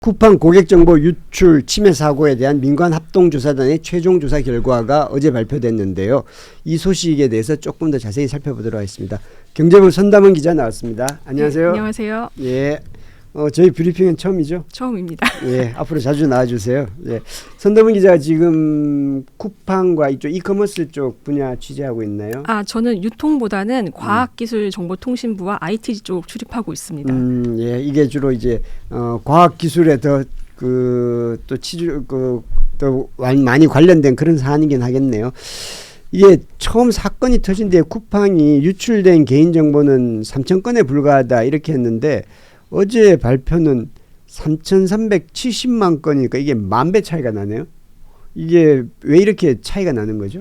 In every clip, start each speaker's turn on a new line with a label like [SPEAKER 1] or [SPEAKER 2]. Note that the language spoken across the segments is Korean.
[SPEAKER 1] 쿠팡 고객정보 유출 침해 사고에 대한 민관합동조사단의 최종 조사 결과가 어제 발표됐는데요. 이 소식에 대해서 조금 더 자세히 살펴보도록 하겠습니다. 경제부 선담은 기자 나왔습니다. 안녕하세요.
[SPEAKER 2] 네, 안녕하세요.
[SPEAKER 1] 예, 저희 브리핑은 처음이죠?
[SPEAKER 2] 처음입니다.
[SPEAKER 1] 예, 앞으로 자주 나와주세요. 예, 선담은 기자가 지금 쿠팡과 이쪽 이커머스 쪽 분야 취재하고 있나요?
[SPEAKER 2] 저는 유통보다는 과학기술정보통신부와 IT 쪽 출입하고 있습니다.
[SPEAKER 1] 예, 이게 주로 이제 과학기술에 더 더 많이 관련된 그런 사안이긴 하겠네요. 이게 처음 사건이 터진 뒤에 쿠팡이 유출된 개인정보는 3,000건에 불과하다 이렇게 했는데 어제 발표는 3,370만 건이니까 이게 10,000배 차이가 나네요. 이게 왜 이렇게 차이가 나는 거죠?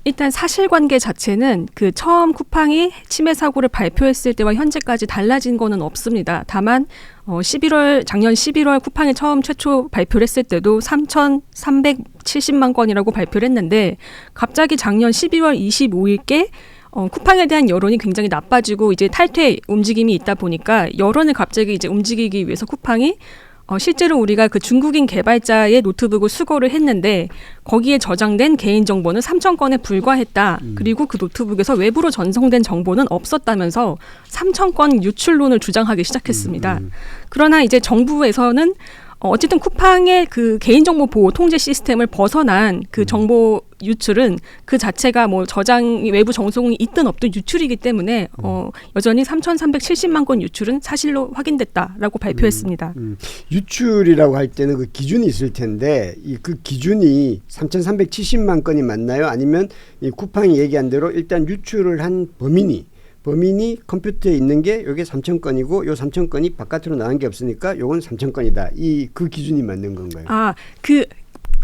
[SPEAKER 2] 일단 사실관계 자체는 그 처음 쿠팡이 침해 사고를 발표했을 때와 현재까지 달라진 거는 없습니다. 다만 작년 11월 쿠팡이 최초 발표를 했을 때도 3,370만 건이라고 발표를 했는데 갑자기 작년 12월 25일께 쿠팡에 대한 여론이 굉장히 나빠지고 이제 탈퇴 움직임이 있다 보니까 여론을 갑자기 이제 움직이기 위해서 쿠팡이 실제로 우리가 그 중국인 개발자의 노트북을 수거를 했는데 거기에 저장된 개인정보는 3,000건에 불과했다. 그리고 그 노트북에서 외부로 전송된 정보는 없었다면서 3,000건 유출론을 주장하기 시작했습니다. 그러나 이제 정부에서는 어쨌든 쿠팡의 그 개인정보 보호 통제 시스템을 벗어난 그 정보 유출은 그 자체가 뭐 외부 정송이 있든 없든 유출이기 때문에 여전히 3,370만 건 유출은 사실로 확인됐다라고 발표했습니다.
[SPEAKER 1] 유출이라고 할 때는 그 기준이 있을 텐데 그 기준이 3,370만 건이 맞나요? 아니면 이 쿠팡이 얘기한 대로 일단 유출을 한 범인이 컴퓨터에 있는 게 요게 3,000건이고 요 3,000건이 바깥으로 나간 게 없으니까 요건 3,000건이다. 그 기준이 맞는 건가요?
[SPEAKER 2] 그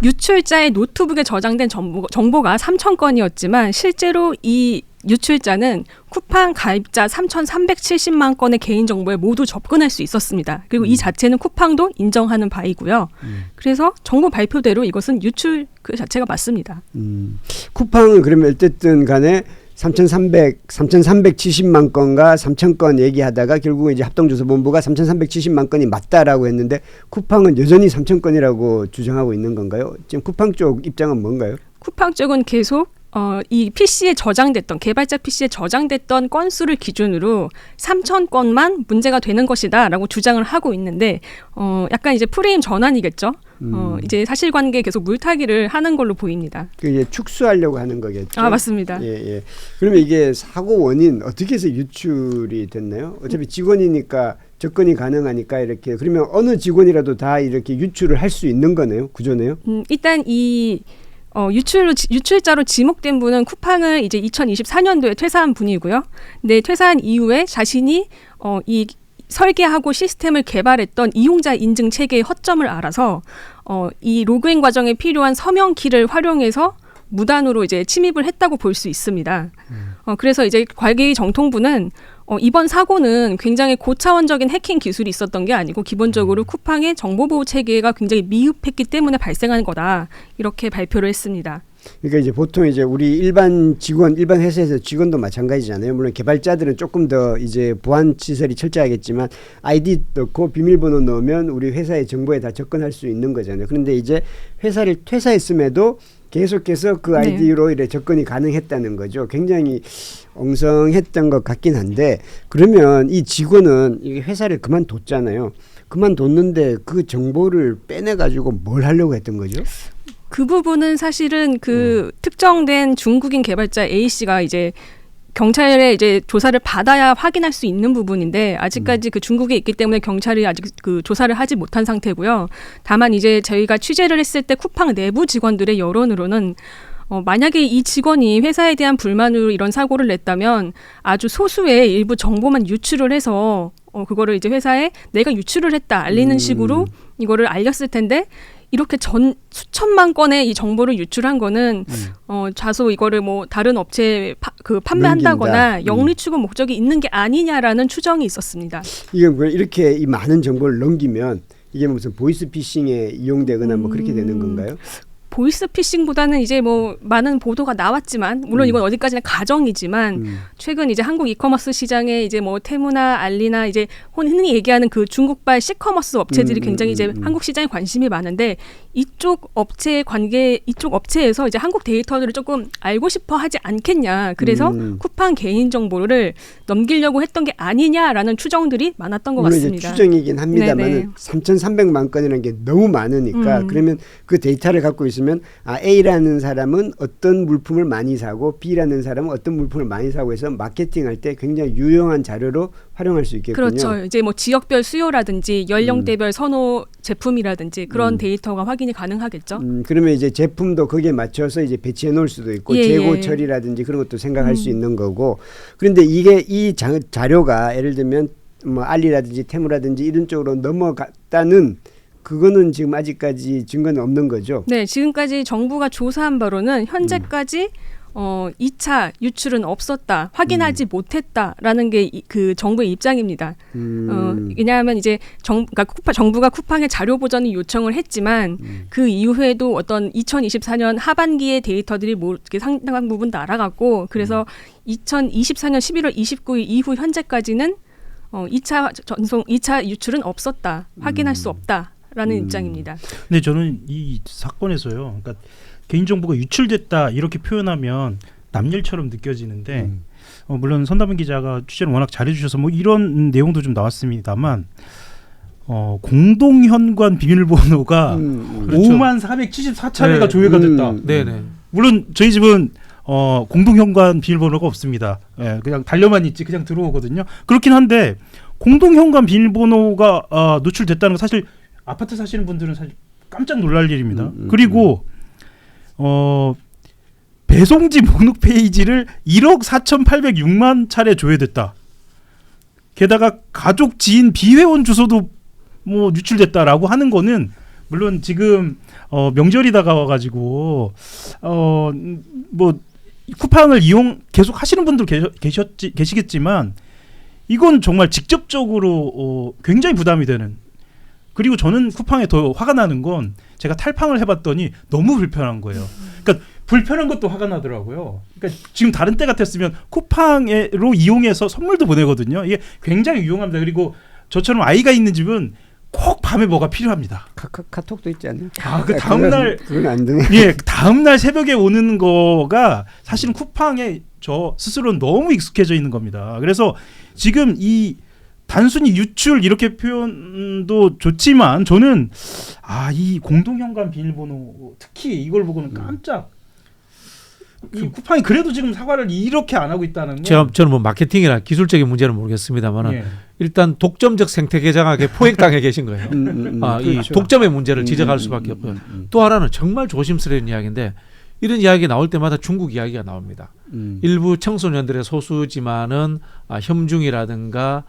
[SPEAKER 2] 유출자의 노트북에 저장된 정보가 3,000건이었지만 실제로 이 유출자는 쿠팡 가입자 3,370만 건의 개인정보에 모두 접근할 수 있었습니다. 그리고 이 자체는 쿠팡도 인정하는 바이고요. 그래서 정부 발표대로 이것은 유출 그 자체가 맞습니다.
[SPEAKER 1] 쿠팡은 그러면 어쨌든 간에 3,370만 건과 3,000건 얘기하다가 결국은 이제 합동조사본부가 3,370만 건이 맞다라고 했는데 쿠팡은 여전히 3,000건이라고 주장하고 있는 건가요? 지금 쿠팡 쪽 입장은 뭔가요?
[SPEAKER 2] 쿠팡 쪽은 계속 이 PC에 저장됐던 개발자 PC에 저장됐던 건수를 기준으로 3,000건만 문제가 되는 것이다라고 주장을 하고 있는데 약간 이제 프레임 전환이겠죠. 이제 사실관계에 계속 물타기를 하는 걸로 보입니다.
[SPEAKER 1] 이제 축소하려고 하는 거겠죠.
[SPEAKER 2] 맞습니다.
[SPEAKER 1] 예. 그러면 이게 사고 원인 어떻게 해서 유출이 됐나요? 어차피 직원이니까 접근이 가능하니까 이렇게 그러면 어느 직원이라도 다 이렇게 유출을 할 수 있는 거네요. 구조네요.
[SPEAKER 2] 일단 이 유출자로 지목된 분은 쿠팡을 이제 2024년도에 퇴사한 분이고요. 근데 퇴사한 이후에 자신이 이 설계하고 시스템을 개발했던 이용자 인증 체계의 허점을 알아서 이 로그인 과정에 필요한 서명키를 활용해서 무단으로 이제 침입을 했다고 볼 수 있습니다. 그래서 이제 관계정통부는 이번 사고는 굉장히 고차원적인 해킹 기술이 있었던 게 아니고 기본적으로 쿠팡의 정보보호 체계가 굉장히 미흡했기 때문에 발생한 거다. 이렇게 발표를 했습니다.
[SPEAKER 1] 그러니까 이제 보통 이제 우리 일반 회사에서 직원도 마찬가지잖아요. 물론 개발자들은 조금 더 이제 보안 시설이 철저하겠지만 아이디 넣고 비밀번호 넣으면 우리 회사의 정보에 다 접근할 수 있는 거잖아요. 그런데 이제 회사를 퇴사했음에도 계속해서 그 아이디로 이렇게 접근이 가능했다는 거죠. 굉장히 엉성했던 것 같긴 한데 그러면 이 직원은 이 회사를 그만뒀잖아요. 그만뒀는데 그 정보를 빼내가지고 뭘 하려고 했던 거죠?
[SPEAKER 2] 그 부분은 사실은 그 특정된 중국인 개발자 A씨가 이제 경찰에 이제 조사를 받아야 확인할 수 있는 부분인데 아직까지 그 중국에 있기 때문에 경찰이 아직 그 조사를 하지 못한 상태고요. 다만 이제 저희가 취재를 했을 때 쿠팡 내부 직원들의 여론으로는 만약에 이 직원이 회사에 대한 불만으로 이런 사고를 냈다면 아주 소수의 일부 정보만 유출을 해서 그거를 이제 회사에 내가 유출을 했다 알리는 식으로 이거를 알렸을 텐데 이렇게 수천만 건의 이 정보를 유출한 거는 좌소 이거를 뭐 다른 업체에 판매한다거나 영리 추구 목적이 있는 게 아니냐라는 추정이 있었습니다.
[SPEAKER 1] 이게 이렇게 이 많은 정보를 넘기면 이게 무슨 보이스 피싱에 이용되거나 뭐 그렇게 되는 건가요?
[SPEAKER 2] 보이스피싱보다는 이제 뭐 많은 보도가 나왔지만 물론 이건 어디까지나 가정이지만 최근 이제 한국 이커머스 시장에 이제 뭐 테무나 알리나 이제 흔히 얘기하는 그 중국발 시커머스 업체들이 굉장히 이제 한국 시장에 관심이 많은데 이쪽 업체에서 이제 한국 데이터들을 조금 알고 싶어 하지 않겠냐. 그래서 쿠팡 개인 정보를 넘기려고 했던 게 아니냐라는 추정들이 많았던 것
[SPEAKER 1] 물론
[SPEAKER 2] 같습니다.
[SPEAKER 1] 이제 추정이긴 합니다만 3,300만 건이라는 게 너무 많으니까 그러면 그 데이터를 갖고 있으면 A라는 사람은 어떤 물품을 많이 사고 B라는 사람은 어떤 물품을 많이 사고 해서 마케팅할 때 굉장히 유용한 자료로 활용할 수 있겠군요.
[SPEAKER 2] 그렇죠. 이제 뭐 지역별 수요라든지 연령대별 선호 제품이라든지 그런 데이터가 확인이 가능하겠죠.
[SPEAKER 1] 그러면 이제 제품도 거기에 맞춰서 이제 배치해 놓을 수도 있고 재고 처리라든지 그런 것도 생각할 수 있는 거고. 그런데 이 자료가 예를 들면 뭐 알리라든지 테무라든지 이런 쪽으로 넘어갔다는 그거는 지금 아직까지 증거는 없는 거죠.
[SPEAKER 2] 네, 지금까지 정부가 조사한 바로는 현재까지 2차 유출은 없었다, 확인하지 못했다라는 게 그 정부의 입장입니다. 왜냐하면 이제 그러니까 정부가 쿠팡에 자료 보전을 요청을 했지만 그 이후에도 어떤 2024년 하반기의 데이터들이 뭐 상당 부분 날아갔고 그래서 2024년 11월 29일 이후 현재까지는 2차 유출은 없었다, 확인할 수 없다라는 입장입니다.
[SPEAKER 3] 근데 저는 이 사건에서요, 그러니까 개인정보가 유출됐다 이렇게 표현하면 남일처럼 느껴지는데 물론 선다문 기자가 취재를 워낙 잘해주셔서 뭐 이런 내용도 좀 나왔습니다만 공동현관 비밀번호가 5만 474차례가 조회가 됐다.
[SPEAKER 4] 네네.
[SPEAKER 3] 물론 저희 집은 공동현관 비밀번호가 없습니다. 예, 그냥 달려만 있지 그냥 들어오거든요. 그렇긴 한데 공동현관 비밀번호가 노출됐다는 건 사실 아파트 사시는 분들은 사실 깜짝 놀랄 일입니다. 그리고 배송지 목록 페이지를 1억 4,806만 차례 조회됐다. 게다가 가족, 지인, 비회원 주소도 뭐 유출됐다라고 하는 거는 물론 지금 명절이 다가와가지고 뭐 쿠팡을 이용 계속 하시는 분들 계시겠지만 이건 정말 직접적으로 굉장히 부담이 되는. 그리고 저는 쿠팡에 더 화가 나는 건 제가 탈팡을 해봤더니 너무 불편한 거예요. 그러니까 불편한 것도 화가 나더라고요. 그러니까 지금 다른 때 같았으면 쿠팡으로 이용해서 선물도 보내거든요. 이게 굉장히 유용합니다. 그리고 저처럼 아이가 있는 집은 꼭 밤에 뭐가 필요합니다.
[SPEAKER 1] 카톡도 있지 않나요?
[SPEAKER 3] 그 다음 날
[SPEAKER 1] 그건 안 되네.
[SPEAKER 3] 예, 다음 날 새벽에 오는 거가 사실은 쿠팡에 저 스스로는 너무 익숙해져 있는 겁니다. 그래서 지금 이 단순히 유출 이렇게 표현도 좋지만 저는 이 공동현관 비밀번호 특히 이걸 보고는 깜짝 이 쿠팡이 그래도 지금 사과를 이렇게 안 하고 있다는 건
[SPEAKER 4] 저는 뭐 마케팅이나 기술적인 문제는 모르겠습니다만
[SPEAKER 3] 예.
[SPEAKER 4] 일단 독점적 생태 계장하게 포획당해 계신 거예요. 이
[SPEAKER 1] 그렇죠.
[SPEAKER 4] 독점의 문제를 지적할 수밖에 없고요. 또 하나는 정말 조심스러운 이야기인데 이런 이야기 나올 때마다 중국 이야기가 나옵니다. 일부 청소년들의 소수지만은 혐중이라든가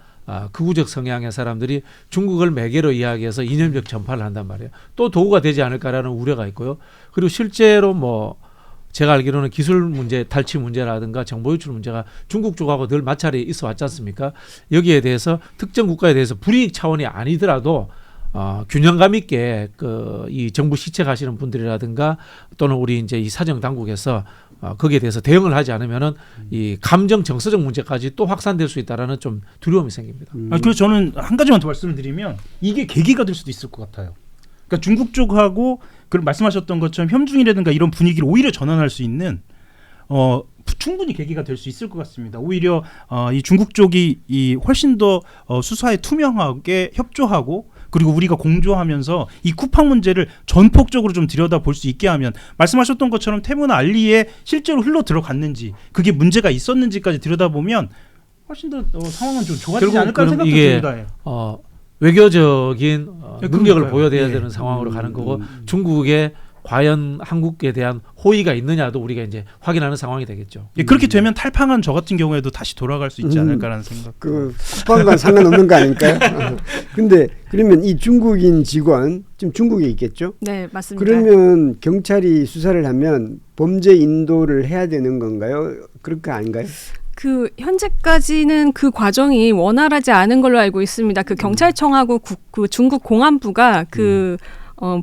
[SPEAKER 4] 극우적 성향의 사람들이 중국을 매개로 이야기해서 이념적 전파를 한단 말이에요. 또 도구가 되지 않을까라는 우려가 있고요. 그리고 실제로 뭐 제가 알기로는 기술 문제, 탈취 문제라든가 정보 유출 문제가 중국 쪽하고 늘 마찰이 있어 왔지 않습니까? 여기에 대해서 특정 국가에 대해서 불이익 차원이 아니더라도 균형감 있게 이 정부 시책하시는 분들이라든가 또는 우리 이제 이 사정 당국에서 거기에 대해서 대응을 하지 않으면은 이 감정 정서적 문제까지 또 확산될 수 있다라는 좀 두려움이 생깁니다.
[SPEAKER 3] 그래서 저는 한 가지만 더 말씀을 드리면 이게 계기가 될 수도 있을 것 같아요. 그러니까 중국 쪽하고 그 말씀하셨던 것처럼 혐중이라든가 이런 분위기를 오히려 전환할 수 있는 충분히 계기가 될 수 있을 것 같습니다. 오히려 이 중국 쪽이 훨씬 더 수사에 투명하게 협조하고 그리고 우리가 공조하면서 이 쿠팡 문제를 전폭적으로 좀 들여다볼 수 있게 하면 말씀하셨던 것처럼 테무나 알리에 실제로 흘러 들어갔는지 그게 문제가 있었는지까지 들여다보면 훨씬 더 상황은 좀 좋아지지 않을까 생각도 듭니다.
[SPEAKER 4] 외교적인 능력을
[SPEAKER 3] 그러니까요.
[SPEAKER 4] 보여야 되는 상황으로 가는 거고 중국에 과연 한국에 대한 호의가 있느냐도 우리가 이제 확인하는 상황이 되겠죠.
[SPEAKER 3] 그렇게 되면 탈팡한 저 같은 경우에도 다시 돌아갈 수 있지 않을까라는 생각.
[SPEAKER 1] 그 쿠팡과 상관없는 거 아닐까요? 근데 그러면 이 중국인 직원 지금 중국에 있겠죠?
[SPEAKER 2] 네, 맞습니다.
[SPEAKER 1] 그러면 경찰이 수사를 하면 범죄 인도를 해야 되는 건가요? 그런 거 아닌가요?
[SPEAKER 2] 그 현재까지는 그 과정이 원활하지 않은 걸로 알고 있습니다. 그 경찰청하고 그 중국 공안부가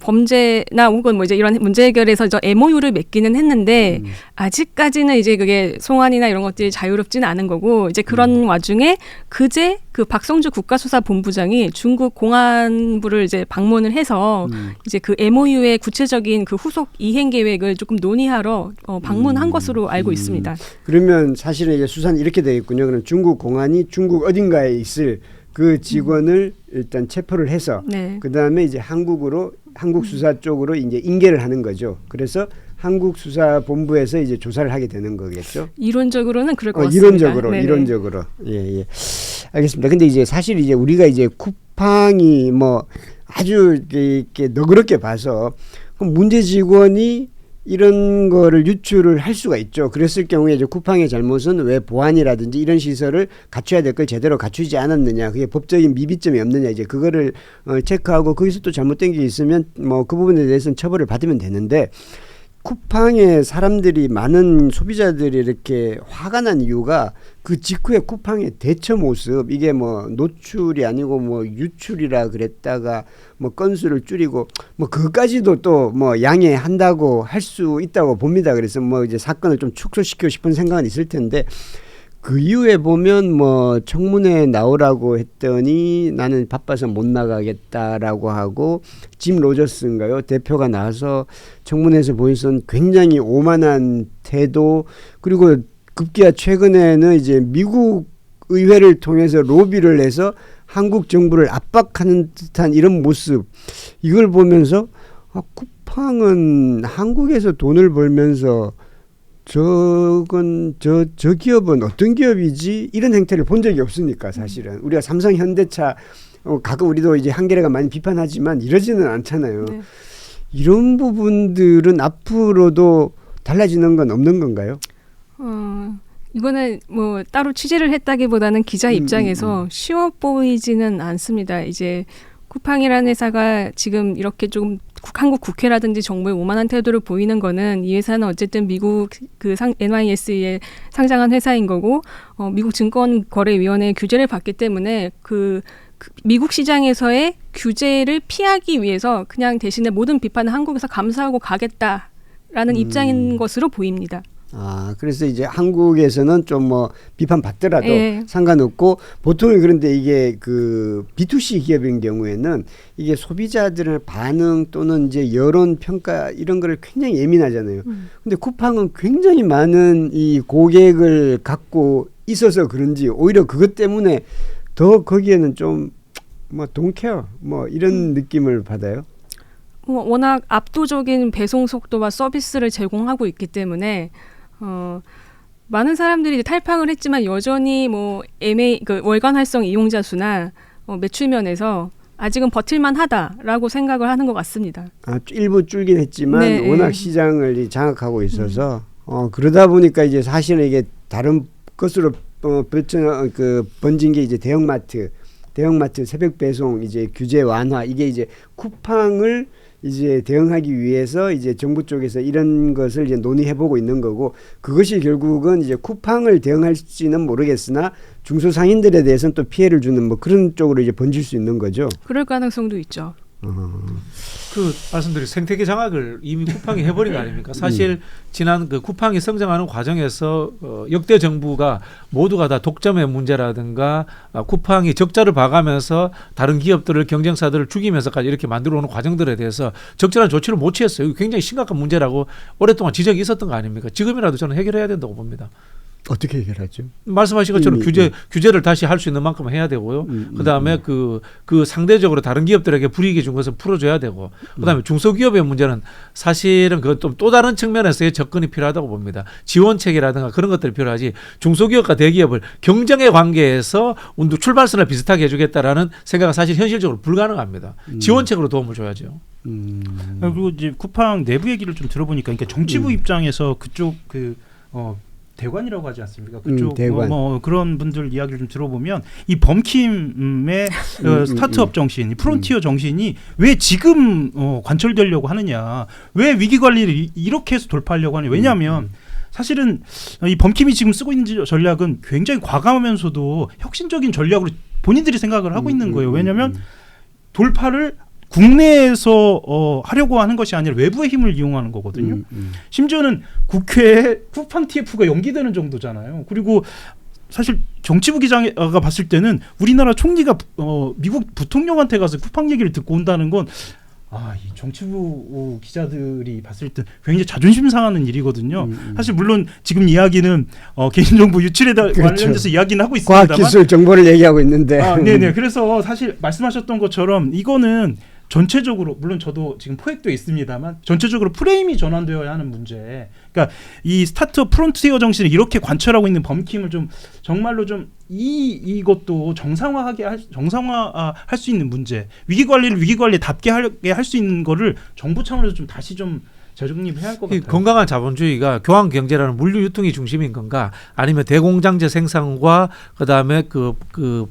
[SPEAKER 2] 범죄나 혹은 뭐 이제 이런 문제 해결에서 저 MOU를 맺기는 했는데 아직까지는 이제 그게 송환이나 이런 것들이 자유롭지는 않은 거고 이제 그런 와중에 그제 그 박성주 국가수사본부장이 중국 공안부를 이제 방문을 해서 이제 그 MOU의 구체적인 그 후속 이행 계획을 조금 논의하러 방문한 것으로 알고 있습니다.
[SPEAKER 1] 그러면 사실은 이제 수사는 이렇게 되겠군요. 그럼 중국 공안이 중국 어딘가에 있을 그 직원을 일단 체포를 해서
[SPEAKER 2] 네.
[SPEAKER 1] 그 다음에 이제 한국 수사 쪽으로 이제 인계를 하는 거죠. 그래서 한국 수사본부에서 이제 조사를 하게 되는 거겠죠.
[SPEAKER 2] 이론적으로는 그럴 것 같습니다.
[SPEAKER 1] 이론적으로. 예. 알겠습니다. 근데 이제 사실 이제 우리가 이제 쿠팡이 뭐 아주 이렇게 너그럽게 봐서 그럼 문제 직원이 이런 거를 유출을 할 수가 있죠. 그랬을 경우에 이제 쿠팡의 잘못은 왜 보안이라든지 이런 시설을 갖춰야 될 걸 제대로 갖추지 않았느냐, 그게 법적인 미비점이 없느냐, 이제 그거를 체크하고 거기서 또 잘못된 게 있으면 뭐 그 부분에 대해서는 처벌을 받으면 되는데, 쿠팡에 사람들이 많은 소비자들이 이렇게 화가 난 이유가 그 직후에 쿠팡의 대처 모습, 이게 뭐 노출이 아니고 뭐 유출이라 그랬다가 뭐 건수를 줄이고 뭐 그까지도 또 뭐 양해한다고 할 수 있다고 봅니다. 그래서 뭐 이제 사건을 좀 축소시키고 싶은 생각은 있을 텐데, 그 이후에 보면 뭐 청문회에 나오라고 했더니 나는 바빠서 못 나가겠다라고 하고, 짐 로저스인가요? 대표가 나와서 청문회에서 보여선 굉장히 오만한 태도, 그리고 급기야 최근에는 이제 미국 의회를 통해서 로비를 해서 한국 정부를 압박하는 듯한 이런 모습, 이걸 보면서 쿠팡은 한국에서 돈을 벌면서 저 기업은 어떤 기업이지? 이런 행태를 본 적이 없으니까 사실은 우리가 삼성, 현대차 가끔 우리도 이제 한겨레가 많이 비판하지만 이러지는 않잖아요.
[SPEAKER 2] 네.
[SPEAKER 1] 이런 부분들은 앞으로도 달라지는 건 없는 건가요?
[SPEAKER 2] 이거는 뭐 따로 취재를 했다기보다는 기자 입장에서 쉬워 보이지는 않습니다. 이제 쿠팡이라는 회사가 지금 이렇게 좀 한국 국회라든지 정부의 오만한 태도를 보이는 거는, 이 회사는 어쨌든 미국 그 NYSE에 상장한 회사인 거고, 미국 증권거래위원회의 규제를 받기 때문에 그 미국 시장에서의 규제를 피하기 위해서 그냥 대신에 모든 비판을 한국에서 감수하고 가겠다라는 입장인 것으로 보입니다.
[SPEAKER 1] 그래서 이제 한국에서는 좀 뭐 비판 받더라도
[SPEAKER 2] 네.
[SPEAKER 1] 상관없고, 보통은 그런데 이게 그 B2C 기업인 경우에는 이게 소비자들의 반응 또는 이제 여론 평가 이런 거를 굉장히 예민하잖아요. 근데 쿠팡은 굉장히 많은 이 고객을 갖고 있어서 그런지 오히려 그것 때문에 더 거기에는 좀 뭐 돈케어 뭐 이런 느낌을 받아요.
[SPEAKER 2] 워낙 압도적인 배송 속도와 서비스를 제공하고 있기 때문에 많은 사람들이 이제 탈팡을 했지만 여전히 뭐 그 월간 활성 이용자 수나 매출 면에서 아직은 버틸만하다라고 생각을 하는 것 같습니다.
[SPEAKER 1] 일부 줄긴 했지만
[SPEAKER 2] 네,
[SPEAKER 1] 워낙 시장을 장악하고 있어서 그러다 보니까 이제 사실은 이게 다른 것으로 번진 게 이제 대형마트 새벽 배송 이제 규제 완화, 이게 이제 쿠팡을 이제 대응하기 위해서 이제 정부 쪽에서 이런 것을 이제 논의해보고 있는 거고, 그것이 결국은 이제 쿠팡을 대응할지는 모르겠으나 중소상인들에 대해서는 또 피해를 주는 뭐 그런 쪽으로 이제 번질 수 있는 거죠.
[SPEAKER 2] 그럴 가능성도 있죠.
[SPEAKER 4] 그 말씀드린 생태계 장악을 이미 쿠팡이 해버린 거 아닙니까? 사실 지난 그 쿠팡이 성장하는 과정에서 역대 정부가 모두가 다 독점의 문제라든가 쿠팡이 적자를 봐가면서 다른 기업들을, 경쟁사들을 죽이면서까지 이렇게 만들어 오는 과정들에 대해서 적절한 조치를 못 취했어요. 이거 굉장히 심각한 문제라고 오랫동안 지적이 있었던 거 아닙니까? 지금이라도 저는 해결해야 된다고 봅니다.
[SPEAKER 1] 어떻게 해결하죠?
[SPEAKER 4] 말씀하신 것처럼 규제를 다시 할 수 있는 만큼 해야 되고요. 그다음에 그 상대적으로 다른 기업들에게 불이익이 준 것을 풀어줘야 되고, 그다음에 중소기업의 문제는 사실은 그 또 다른 측면에서의 접근이 필요하다고 봅니다. 지원책이라든가 그런 것들이 필요하지, 중소기업과 대기업을 경쟁의 관계에서 출발선을 비슷하게 해주겠다라는 생각은 사실 현실적으로 불가능합니다. 지원책으로 도움을 줘야죠.
[SPEAKER 3] 그리고 이제 쿠팡 내부 얘기를 좀 들어보니까, 그러니까 정치부 입장에서 그쪽 대관이라고 하지 않습니까? 그쪽
[SPEAKER 1] 대관.
[SPEAKER 3] 뭐 그런 분들 이야기를 좀 들어보면, 이 범킴의 스타트업 정신, 이 프론티어 정신이 왜 지금 관철되려고 하느냐, 왜 위기 관리를 이렇게 해서 돌파하려고 하느냐. 왜냐하면 사실은 이 범킴이 지금 쓰고 있는 전략은 굉장히 과감하면서도 혁신적인 전략으로 본인들이 생각을 하고 있는 거예요. 왜냐하면 돌파를 국내에서 하려고 하는 것이 아니라 외부의 힘을 이용하는 거거든요. 심지어는 국회에 쿠팡 TF가 연기되는 정도잖아요. 그리고 사실 정치부 기자가 봤을 때는 우리나라 총리가 미국 부통령한테 가서 쿠팡 얘기를 듣고 온다는 건 이 정치부 기자들이 봤을 때 굉장히 자존심 상하는 일이거든요. 사실 물론 지금 이야기는 개인정보 유출에 관련돼서 이야기는 하고 있습니다만
[SPEAKER 1] 과학기술 정보를 얘기하고 있는데.
[SPEAKER 3] 네네. 그래서 사실 말씀하셨던 것처럼 이거는 전체적으로 물론 저도 지금 포획돼 있습니다만 전체적으로 프레임이 전환되어야 하는 문제. 그러니까 이 스타트업 프론티어 정신을 이렇게 관철하고 있는 범킴을 좀 정말로 좀 이것도 정상화할 수 있는 문제. 위기 관리를 위기 관리답게 하게 할 수 있는 거를 정부 차원에서 좀 다시 좀 재정립해야 할 것 같아요.
[SPEAKER 4] 건강한 자본주의가 교환 경제라는 물류 유통이 중심인 건가, 아니면 대공장제 생산과 그다음에 그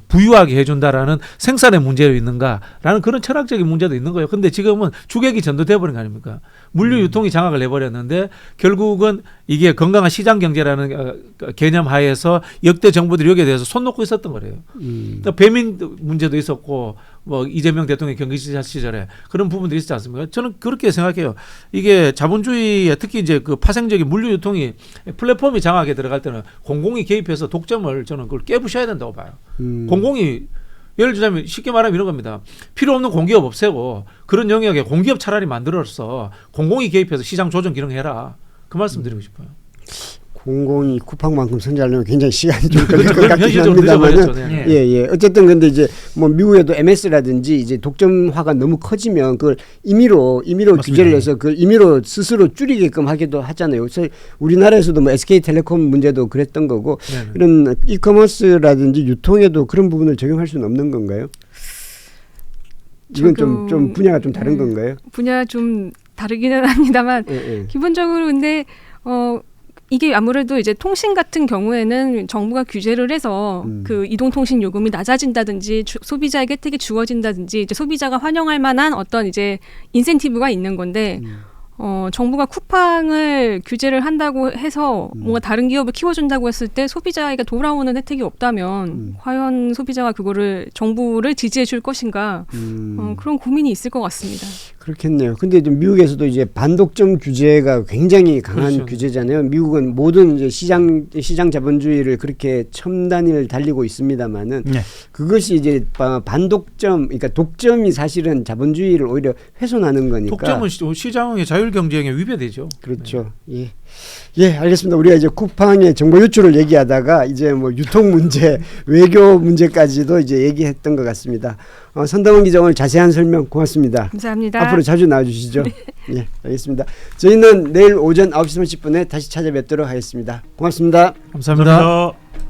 [SPEAKER 4] 부유하게 해준다라는 생산의 문제로 있는가라는 그런 철학적인 문제도 있는 거예요. 근데 지금은 주객이 전도돼 버린 거 아닙니까? 물류 유통이 장악을 해버렸는데 결국은 이게 건강한 시장 경제라는 개념 하에서 역대 정부들이 여기에 대해서 손 놓고 있었던 거래요. 그러니까 배민 문제도 있었고 뭐 이재명 대통령 경기지사 시절에 그런 부분들이 있지 않습니까? 저는 그렇게 생각해요. 이게 자본주의에 특히 이제 그 파생적인 물류 유통이 플랫폼이 장악에 들어갈 때는 공공이 개입해서 독점을 저는 그걸 깨부셔야 된다고 봐요. 공공이 예를 들자면 쉽게 말하면 이런 겁니다. 필요 없는 공기업 없애고 그런 영역에 공기업 차라리 만들어서 공공이 개입해서 시장 조정 기능해라. 그 말씀 드리고 싶어요.
[SPEAKER 1] 공공이 쿠팡만큼 성장하려면 굉장히 시간이 좀 걸릴 것
[SPEAKER 4] 그건
[SPEAKER 1] 같긴
[SPEAKER 4] 현실적으로
[SPEAKER 1] 합니다만은
[SPEAKER 4] 늦어버렸죠. 네.
[SPEAKER 1] 예. 어쨌든 근데 이제 뭐 미국에도 MS라든지 이제 독점화가 너무 커지면 그걸 임의로 규제를 해서 그 임의로 스스로 줄이게끔 하기도 하잖아요. 그래서 우리나라에서도 뭐 SK텔레콤 문제도 그랬던 거고
[SPEAKER 4] 네네.
[SPEAKER 1] 이런 이커머스라든지 유통에도 그런 부분을 적용할 수는 없는 건가요? 이건 좀 분야가 좀 다른 건가요?
[SPEAKER 2] 분야 좀 다르기는 합니다만
[SPEAKER 1] 예.
[SPEAKER 2] 기본적으로 근데 이게 아무래도 이제 통신 같은 경우에는 정부가 규제를 해서 그 이동통신 요금이 낮아진다든지 소비자에게 혜택이 주어진다든지 이제 소비자가 환영할 만한 어떤 이제 인센티브가 있는 건데 정부가 쿠팡을 규제를 한다고 해서 뭔가 다른 기업을 키워준다고 했을 때 소비자에게 돌아오는 혜택이 없다면 과연 소비자가 그거를 정부를 지지해 줄 것인가 그런 고민이 있을 것 같습니다.
[SPEAKER 1] 그렇겠네요. 근데 좀 미국에서도 이제 반독점 규제가 굉장히 강한
[SPEAKER 4] 그렇죠.
[SPEAKER 1] 규제잖아요. 미국은 모든 이제 시장 자본주의를 그렇게 첨단을 달리고 있습니다만은
[SPEAKER 3] 네.
[SPEAKER 1] 그것이 이제 반독점, 그러니까 독점이 사실은 자본주의를 오히려 훼손하는 거니까.
[SPEAKER 4] 독점은 시장의 자율 경쟁에 위배되죠.
[SPEAKER 1] 그렇죠. 예, 알겠습니다. 우리가 이제 쿠팡의 정보 유출을 얘기하다가 이제 뭐 유통 문제, 외교 문제까지도 이제 얘기했던 것 같습니다. 선담원 기자 오늘 자세한 설명 고맙습니다.
[SPEAKER 2] 감사합니다.
[SPEAKER 1] 앞으로 자주 나와주시죠. 네, 알겠습니다. 저희는 내일 오전 9시 30분에 다시 찾아뵙도록 하겠습니다. 고맙습니다.
[SPEAKER 4] 감사합니다.
[SPEAKER 3] 감사합니다.